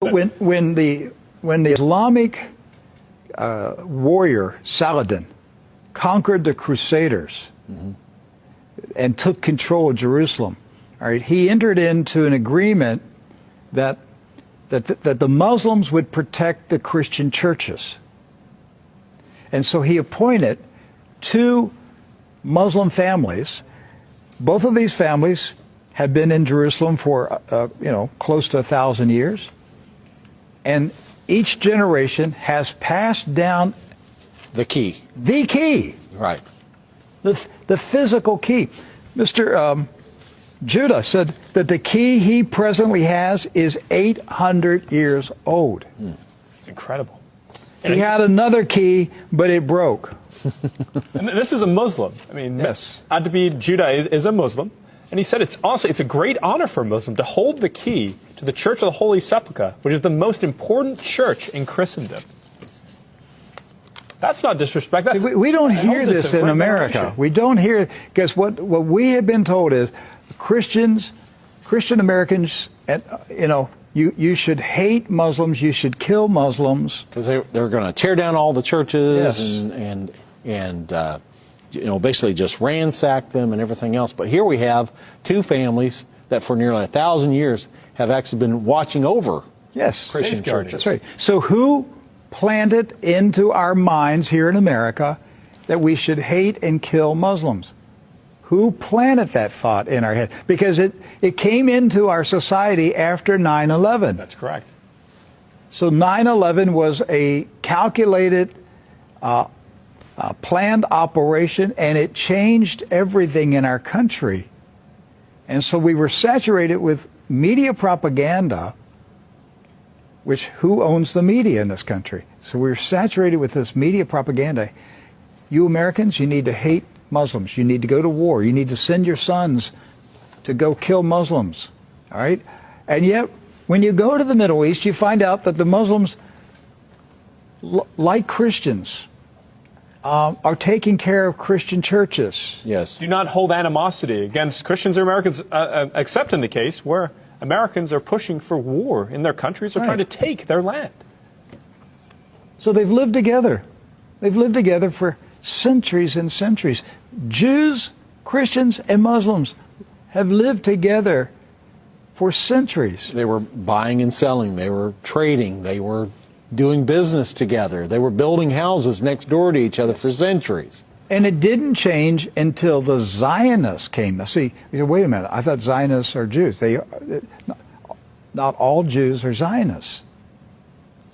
When the Islamic warrior Saladin conquered the Crusaders and took control of Jerusalem, all right, he entered into an agreement that the Muslims would protect the Christian churches. And so he appointed two Muslim families. Both of these families had been in Jerusalem for, close to 1,000 years. And each generation has passed down the key. The key. Right. The physical key. Mr. Judah said that the key he presently has is 800 years old. It's incredible. He had another key, but it broke. And this is a Muslim. I mean, yes. Adabi Judah is a Muslim. And he said it's a great honor for a Muslim to hold the key to the Church of the Holy Sepulchre, which is the most important church in Christendom. That's not disrespect. That's, we don't hear this in America. We don't hear, because what we have been told is Christian Americans, you should hate Muslims, you should kill Muslims. Because they're going to tear down all the churches yes. and basically just ransack them and everything else. But here we have two families that for nearly 1,000 years have actually been watching over Christian churches. That's right. So who planted into our minds here in America that we should hate and kill Muslims? Who planted that thought in our head? Because it came into our society after 9/11. That's correct. So 9/11 was a calculated, planned operation, and it changed everything in our country. And so we were saturated with media propaganda, which who owns the media in this country? So we're saturated with this media propaganda. You Americans, you need to hate Muslims. You need to go to war. You need to send your sons to go kill Muslims. All right? And yet, when you go to the Middle East, you find out that the Muslims, like Christians, are taking care of Christian churches. Yes. Do not hold animosity against Christians or Americans, except in the case where Americans are pushing for war in their countries or trying to take their land. So they've lived together. They've lived together for centuries and centuries. Jews, Christians, and Muslims have lived together for centuries. They were buying and selling. They were trading. They were doing business together. They were building houses next door to each other for centuries. And it didn't change until the Zionists came. Now, see, wait a minute. I thought Zionists are Jews. Not all Jews are Zionists.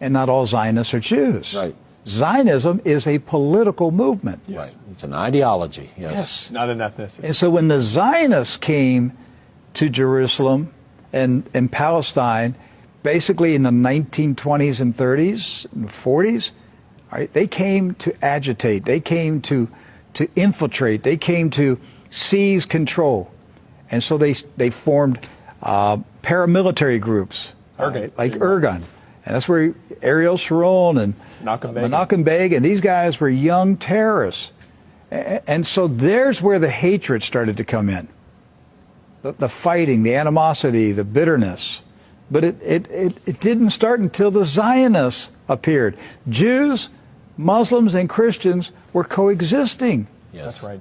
And not all Zionists are Jews. Right. Zionism is a political movement. Yes. Right. It's an ideology. Yes. Not an ethnicity. And so when the Zionists came to Jerusalem and Palestine, basically in the 1920s and 30s and 40s, right, they came to agitate. They came to infiltrate. They came to seize control. And so they formed paramilitary groups, like Irgun. And that's where Ariel Sharon and Menachem Begin, and these guys were young terrorists. And so there's where the hatred started to come in. The fighting, the animosity, the bitterness. But it didn't start until the Zionists appeared. Jews, Muslims, and Christians were coexisting. Yes. That's right.